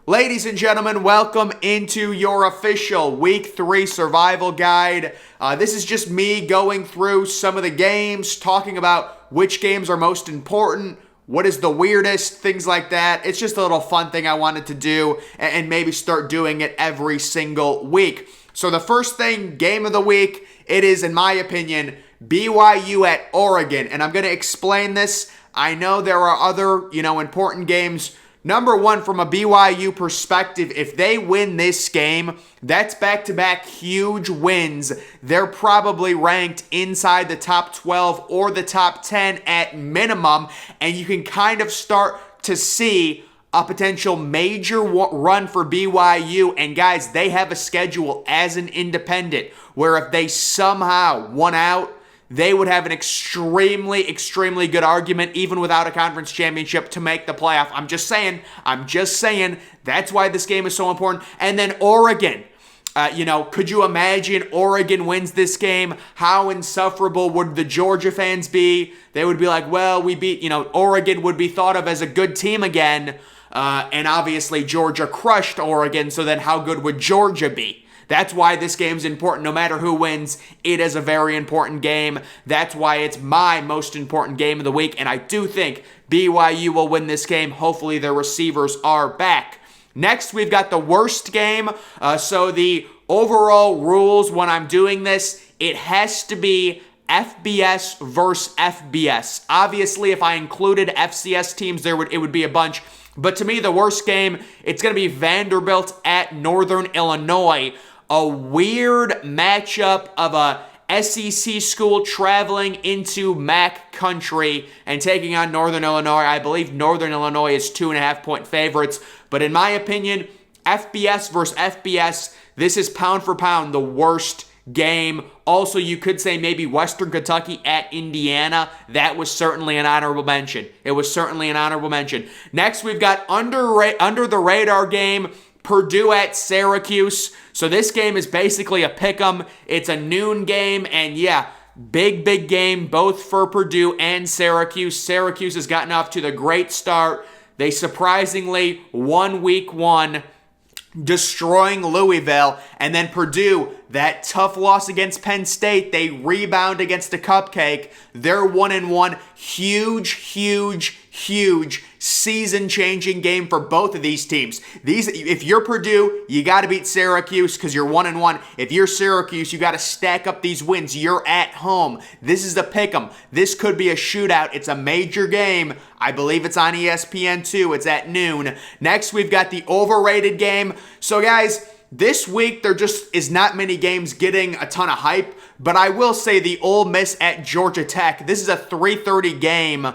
Ladies and gentlemen, welcome into your official Week 3 survival guide. This is just me going through some of the games, talking about which games are most important, what is the weirdest, things like that. It's just a little fun thing I wanted to do and maybe start doing it every single week. So the first thing, game of the week, it is, in my opinion, BYU at Oregon. And I'm going to explain this. I know there are other, important games. Number one, from a BYU perspective, if they win this game, that's back-to-back huge wins. They're probably ranked inside the top 12 or the top 10 at minimum, and you can kind of start to see a potential major run for BYU. And guys, they have a schedule as an independent where if they somehow won out, they would have an extremely good argument, even without a conference championship, to make the playoff. I'm just saying. That's why this game is so important. And then Oregon. Could you imagine Oregon wins this game? How insufferable would the Georgia fans be? They would be like, well, we beat, Oregon would be thought of as a good team again. And obviously Georgia crushed Oregon, so then how good would Georgia be? That's why this game's important. No matter who wins, it is a very important game. That's why it's my most important game of the week, and I do think BYU will win this game. Hopefully their receivers are back. Next, we've got the worst game. So the overall rules when I'm doing this, it has to be FBS versus FBS. Obviously, if I included FCS teams, it would be a bunch. But to me, the worst game, it's going to be Vanderbilt at Northern Illinois. A weird matchup of a SEC school traveling into MAC country and taking on Northern Illinois. I believe Northern Illinois is 2.5-point favorites. But in my opinion, FBS versus FBS, this is pound for pound the worst game. Also, you could say maybe Western Kentucky at Indiana. That was certainly an honorable mention. Next, we've got under the radar game, Purdue at Syracuse. So this game is basically a pick'em. It's a noon game, and yeah, big game, both for Purdue and Syracuse. Syracuse has gotten off to the great start. They surprisingly won week 1, destroying Louisville, and then Purdue, that tough loss against Penn State, they rebound against a cupcake. They're 1-1. Huge season-changing game for both of these teams. If you're Purdue, you got to beat Syracuse because you're 1-1. If you're Syracuse, you got to stack up these wins. You're at home. This is the pick'em. This could be a shootout. It's a major game. I believe it's on ESPN2. It's at noon. Next, we've got the overrated game. So, guys, this week, there just is not many games getting a ton of hype, but I will say the Ole Miss at Georgia Tech. This is a 3:30 game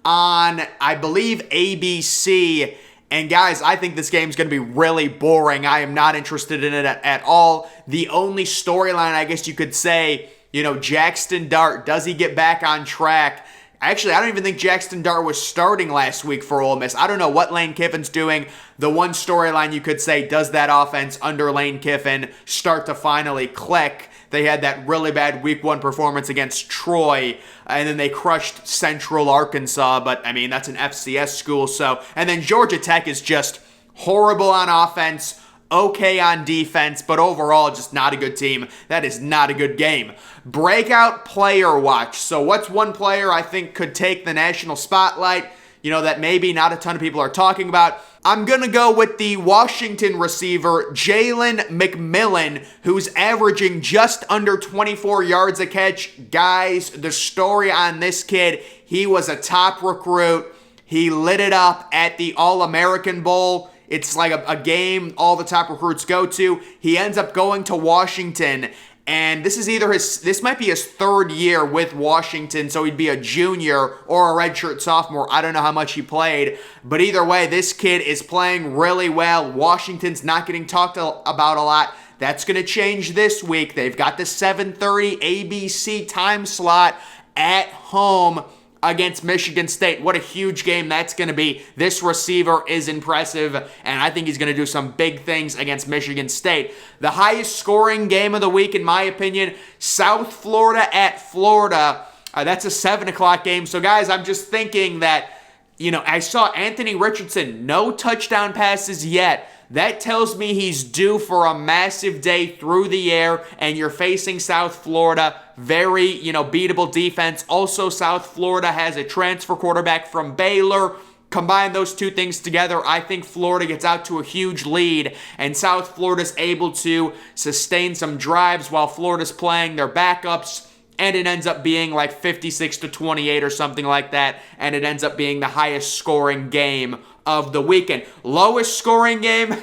on, I believe, ABC. And guys, I think this game's going to be really boring. I am not interested in it at all. The only storyline, I guess you could say, Jackson Dart, does he get back on track? Actually, I don't even think Jackson Dart was starting last week for Ole Miss. I don't know what Lane Kiffin's doing. The one storyline you could say, does that offense under Lane Kiffin start to finally click? They had that really bad week 1 performance against Troy, and then they crushed Central Arkansas, but I mean, that's an FCS school. And then Georgia Tech is just horrible on offense, okay on defense, but overall just not a good team. That is not a good game. Breakout player watch. So what's one player I think could take the national spotlight, that maybe not a ton of people are talking about? I'm going to go with the Washington receiver, Jalen McMillan, who's averaging just under 24 yards a catch. Guys, the story on this kid, he was a top recruit. He lit it up at the All-American Bowl. It's like a game all the top recruits go to. He ends up going to Washington, and this might be his 3rd year with Washington, so he'd be a junior or a redshirt sophomore. I don't know how much he played, but either way, this kid is playing really well. Washington's not getting talked about a lot. That's going to change this week. They've got the 7:30 ABC time slot at home against Michigan State. What a huge game that's going to be. This receiver is impressive, and I think he's going to do some big things against Michigan State. The highest scoring game of the week, in my opinion, South Florida at Florida. That's a 7 o'clock game. So, guys, I'm just thinking that, I saw Anthony Richardson, no touchdown passes yet. That tells me he's due for a massive day through the air, and you're facing South Florida. Very, beatable defense. Also, South Florida has a transfer quarterback from Baylor. Combine those two things together, I think Florida gets out to a huge lead, and South Florida's able to sustain some drives while Florida's playing their backups, and it ends up being like 56-28 or something like that, and it ends up being the highest scoring game of the weekend. Lowest scoring game,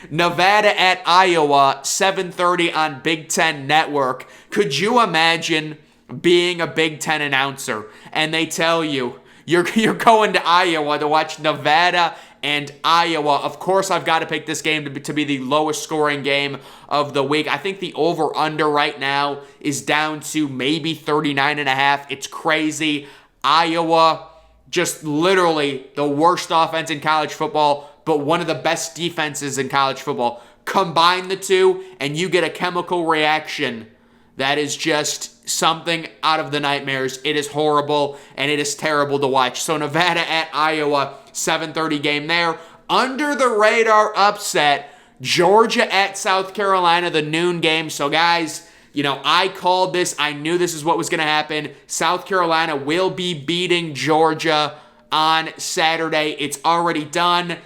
Nevada at Iowa, 7:30 on Big Ten Network. Could you imagine being a Big Ten announcer and they tell you you're going to Iowa to watch Nevada and Iowa? Of course, I've got to pick this game to be the lowest scoring game of the week. I think the over-under right now is down to maybe 39.5. It's crazy. Iowa, just literally the worst offense in college football, but one of the best defenses in college football. Combine the two, and you get a chemical reaction that is just something out of the nightmares. It is horrible, and it is terrible to watch. So Nevada at Iowa, 7:30 game there. Under the radar upset, Georgia at South Carolina, the noon game. So guys, I called this. I knew this is what was going to happen. South Carolina will be beating Georgia on Saturday. It's already done.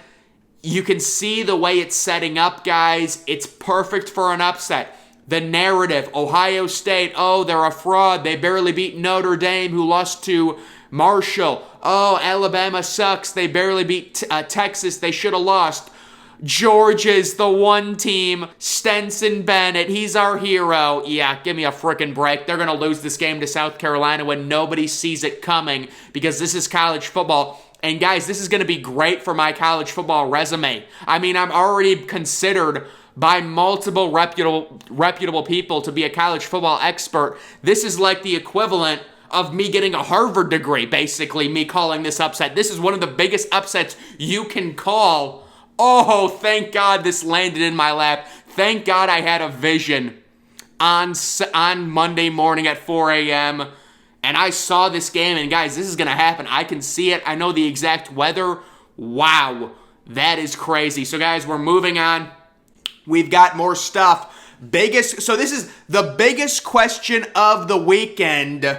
You can see the way it's setting up, guys. It's perfect for an upset. The narrative, Ohio State, oh, they're a fraud. They barely beat Notre Dame, who lost to Marshall. Oh, Alabama sucks. They barely beat Texas. They should have lost. Georgia's the one team. Stenson Bennett, he's our hero. Yeah, give me a frickin' break. They're going to lose this game to South Carolina when nobody sees it coming, because this is college football. And guys, this is going to be great for my college football resume. I mean, I'm already considered by multiple reputable people to be a college football expert. This is like the equivalent of me getting a Harvard degree, basically, me calling this upset. This is one of the biggest upsets you can call. Oh, thank God this landed in my lap. Thank God I had a vision on Monday morning at 4 a.m., and I saw this game, and guys, this is going to happen. I can see it. I know the exact weather. Wow, that is crazy. So guys, we're moving on. We've got more stuff. So this is the biggest question of the weekend.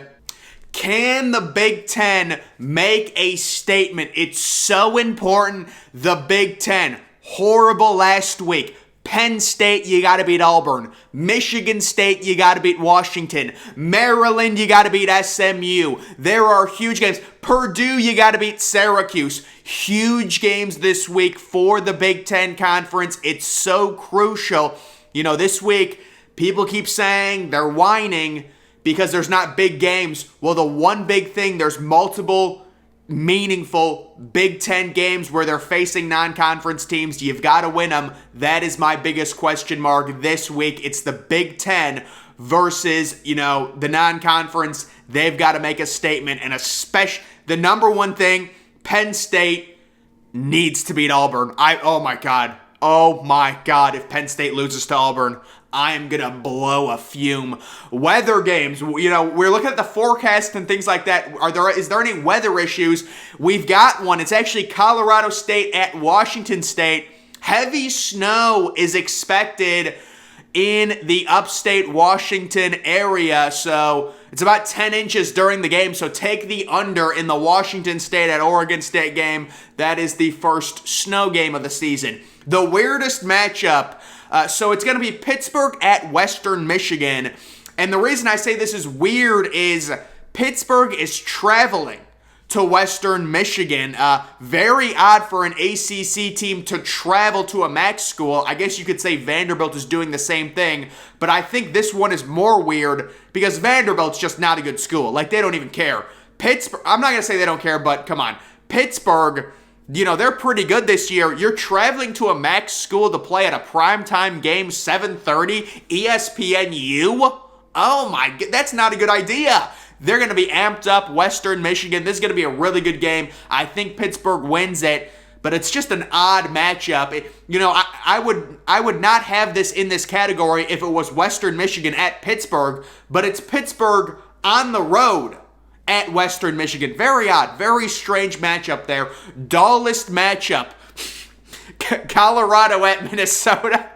Can the Big Ten make a statement? It's so important. The Big Ten, horrible last week. Penn State, you got to beat Auburn. Michigan State, you got to beat Washington. Maryland, you got to beat SMU. There are huge games. Purdue, you got to beat Syracuse. Huge games this week for the Big Ten Conference. It's so crucial. This week, people keep saying they're whining because there's not big games. Well, the one big thing, there's multiple meaningful Big Ten games where they're facing non-conference teams. You've got to win them. That is my biggest question mark this week. It's the Big Ten versus, the non-conference. They've got to make a statement, and especially the number one thing, Penn State needs to beat Auburn. Oh my God, if Penn State loses to Auburn, I am going to blow a fume. Weather games, we're looking at the forecast and things like that. Is there any weather issues? We've got one. It's actually Colorado State at Washington State. Heavy snow is expected in the upstate Washington area, so it's about 10 inches during the game, so take the under in the Washington State at Oregon State game. That is the first snow game of the season. The weirdest matchup, so it's going to be Pittsburgh at Western Michigan, and the reason I say this is weird is Pittsburgh is traveling to Western Michigan. Very odd for an ACC team to travel to a MAC school. I guess you could say Vanderbilt is doing the same thing, but I think this one is more weird because Vanderbilt's just not a good school. Like, they don't even care. Pittsburgh, I'm not going to say they don't care, but come on. Pittsburgh, they're pretty good this year. You're traveling to a MAC school to play at a primetime game, 7:30, ESPNU? Oh my God, that's not a good idea. They're going to be amped up, Western Michigan. This is going to be a really good game. I think Pittsburgh wins it, but it's just an odd matchup. I would not have this in this category if it was Western Michigan at Pittsburgh, but it's Pittsburgh on the road at Western Michigan. Very odd, very strange matchup there. Dullest matchup. Colorado at Minnesota.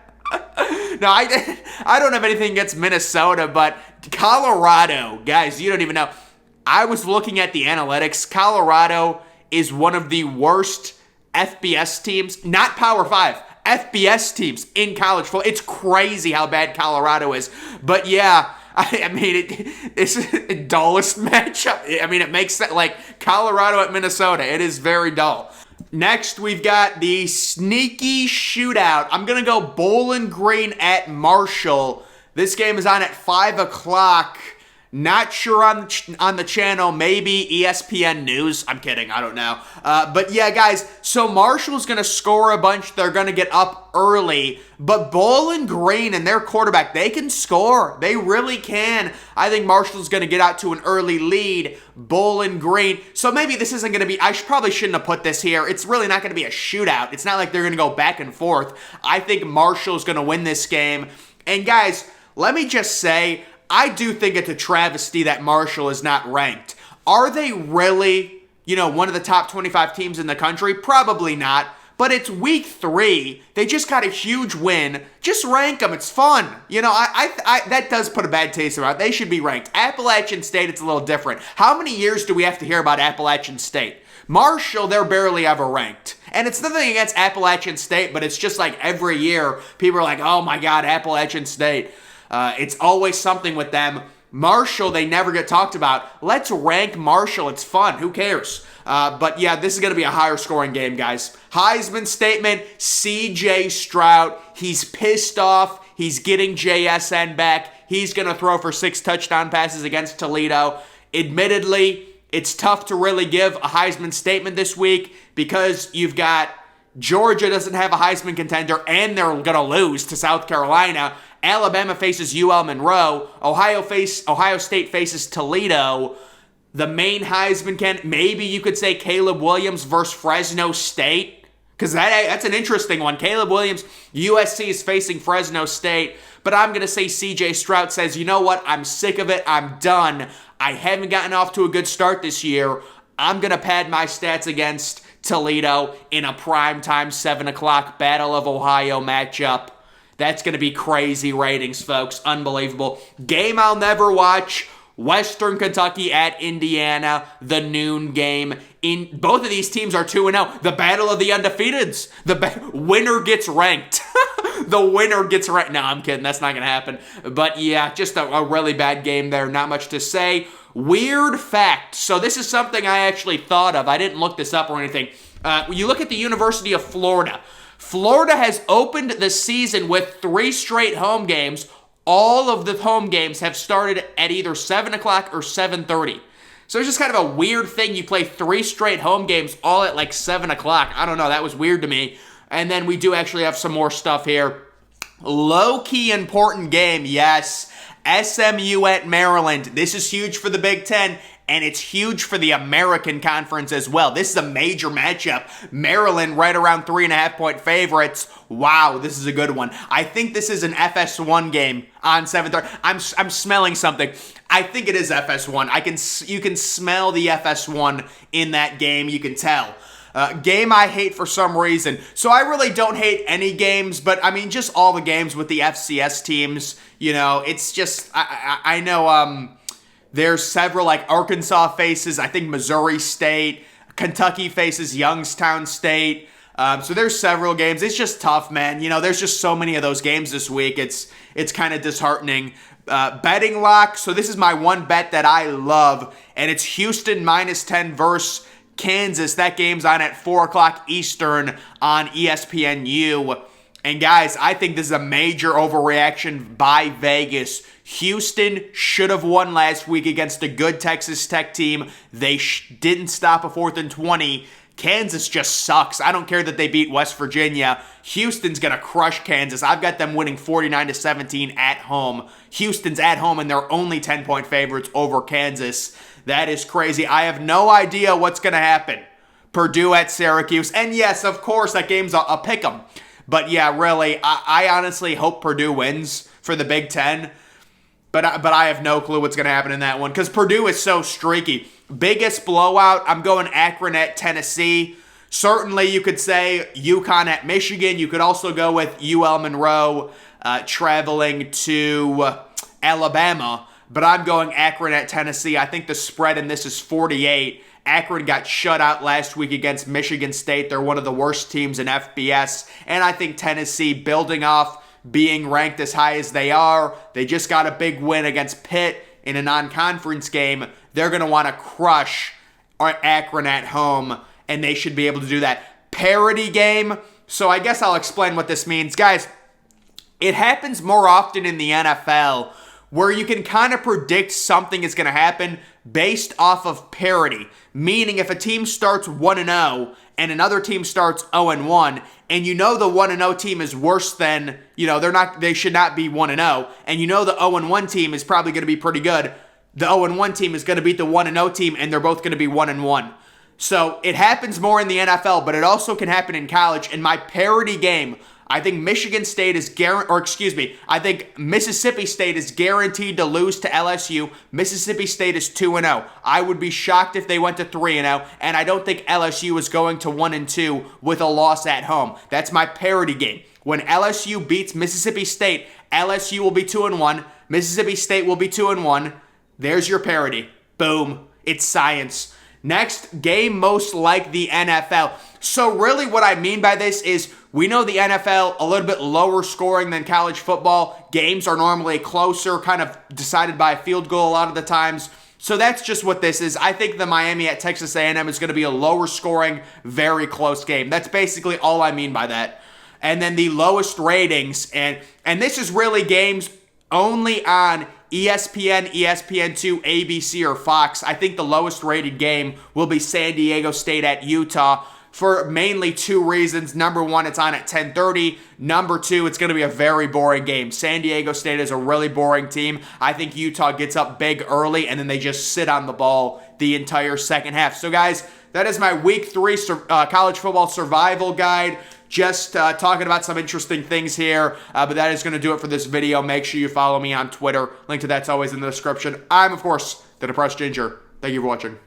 No, I don't have anything against Minnesota, but Colorado, guys, you don't even know. I was looking at the analytics. Colorado is one of the worst FBS teams, not Power 5, FBS teams in college football. It's crazy how bad Colorado is. But yeah, I mean, it's the dullest matchup. I mean, it makes sense. Like Colorado at Minnesota, it is very dull. Next, we've got the sneaky shootout. I'm going to go Bowling Green at Marshall. This game is on at 5 o'clock. Not sure on the channel. Maybe ESPN News. I'm kidding. I don't know. But yeah, guys. So Marshall's going to score a bunch. They're going to get up early. But Bowling Green and their quarterback, they can score. They really can. I think Marshall's going to get out to an early lead. Bowling Green. So maybe this isn't going to be... probably shouldn't have put this here. It's really not going to be a shootout. It's not like they're going to go back and forth. I think Marshall's going to win this game. And guys, let me just say... I do think it's a travesty that Marshall is not ranked. Are they really, one of the top 25 teams in the country? Probably not. But it's week 3. They just got a huge win. Just rank them. It's fun. That does put a bad taste in my mouth. They should be ranked. Appalachian State, it's a little different. How many years do we have to hear about Appalachian State? Marshall, they're barely ever ranked. And it's nothing against Appalachian State, but it's just like every year, people are like, oh my God, Appalachian State. It's always something with them. Marshall, they never get talked about. Let's rank Marshall. It's fun. Who cares? But yeah, this is going to be a higher scoring game, guys. Heisman statement, CJ Stroud. He's pissed off. He's getting JSN back. He's going to throw for 6 touchdown passes against Toledo. Admittedly, it's tough to really give a Heisman statement this week because you've got Georgia doesn't have a Heisman contender and they're going to lose to South Carolina. Alabama faces UL Monroe. Ohio State faces Toledo. The main Heisman candidate, maybe you could say Caleb Williams versus Fresno State. Because that's an interesting one. Caleb Williams, USC is facing Fresno State. But I'm going to say CJ Stroud says, you know what? I'm sick of it. I'm done. I haven't gotten off to a good start this year. I'm going to pad my stats against Toledo in a primetime 7 o'clock Battle of Ohio matchup. That's going to be crazy ratings, folks. Unbelievable. Game I'll never watch. Western Kentucky at Indiana. The noon game. Both of these teams are 2-0. The battle of the undefeateds. The winner gets ranked. The winner gets ranked. No, I'm kidding. That's not going to happen. But yeah, just a really bad game there. Not much to say. Weird fact. So this is something I actually thought of. I didn't look this up or anything. You look at the University of Florida. Florida has opened the season with 3 straight home games. All of the home games have started at either 7 o'clock or 7:30. So it's just kind of a weird thing. You play 3 straight home games all at like 7 o'clock. I don't know. That was weird to me. And then we do actually have some more stuff here. Low-key important game, yes. SMU at Maryland. This is huge for the Big Ten. And it's huge for the American Conference as well. This is a major matchup. Maryland right around 3.5-point favorites. Wow, this is a good one. I think this is an FS1 game on 7:30. I'm smelling something. I think it is FS1. You can smell the FS1 in that game. You can tell. Game I hate for some reason. So I really don't hate any games, but I mean just all the games with the FCS teams. It's just I know. There's several, like Arkansas faces, I think Missouri State, Kentucky faces Youngstown State. So there's several games. It's just tough, man. There's just so many of those games this week. It's kind of disheartening. Betting lock. So this is my one bet that I love, and it's Houston -10 versus Kansas. That game's on at 4 o'clock Eastern on ESPNU. And guys, I think this is a major overreaction by Vegas. Houston should have won last week against a good Texas Tech team. They didn't stop a 4th and 20. Kansas just sucks. I don't care that they beat West Virginia. Houston's going to crush Kansas. I've got them winning 49-17 at home. Houston's at home, and they're only 10-point favorites over Kansas. That is crazy. I have no idea what's going to happen. Purdue at Syracuse. And yes, of course, that game's a pick'em. But yeah, really, I honestly hope Purdue wins for the Big Ten. But I have no clue what's going to happen in that one because Purdue is so streaky. Biggest blowout, I'm going Akron at Tennessee. Certainly, you could say UConn at Michigan. You could also go with UL Monroe traveling to Alabama. But I'm going Akron at Tennessee. I think the spread in this is 48. Akron got shut out last week against Michigan State. They're one of the worst teams in FBS. And I think Tennessee, building off being ranked as high as they are, they just got a big win against Pitt in a non-conference game. They're going to want to crush Akron at home, and they should be able to do that. Parity game. So I guess I'll explain what this means. Guys, it happens more often in the NFL where you can kind of predict something is going to happen based off of parity. Meaning if a team starts 1-0 and another team starts 0-1, and you know the 1-0 team is worse than, they should not be 1-0, and you know the 0-1 team is probably going to be pretty good, the 0-1 team is going to beat the 1-0 team, and they're both going to be 1-1. So it happens more in the NFL, but it also can happen in college. In my parity game, I think Michigan State is I think Mississippi State is guaranteed to lose to LSU. Mississippi State is 2-0. I would be shocked if they went to 3-0, and I don't think LSU is going to 1-2 with a loss at home. That's my parity game. When LSU beats Mississippi State, LSU will be 2-1. Mississippi State will be 2-1. There's your parity. Boom. It's science. Next, game most like the NFL. So really what I mean by this is we know the NFL a little bit lower scoring than college football. Games are normally closer, kind of decided by a field goal a lot of the times. So that's just what this is. I think the Miami at Texas A&M is going to be a lower scoring, very close game. That's basically all I mean by that. And then the lowest ratings, and this is really games only on ESPN, ESPN2, ABC, or Fox. I think the lowest rated game will be San Diego State at Utah for mainly two reasons. Number one, it's on at 10:30. Number two, it's going to be a very boring game. San Diego State is a really boring team. I think Utah gets up big early, and then they just sit on the ball the entire second half. So, guys, that is my Week 3 college football survival guide. Just talking about some interesting things here, but that is going to do it for this video. Make sure you follow me on Twitter. Link to that's always in the description. I'm, of course, the Depressed Ginger. Thank you for watching.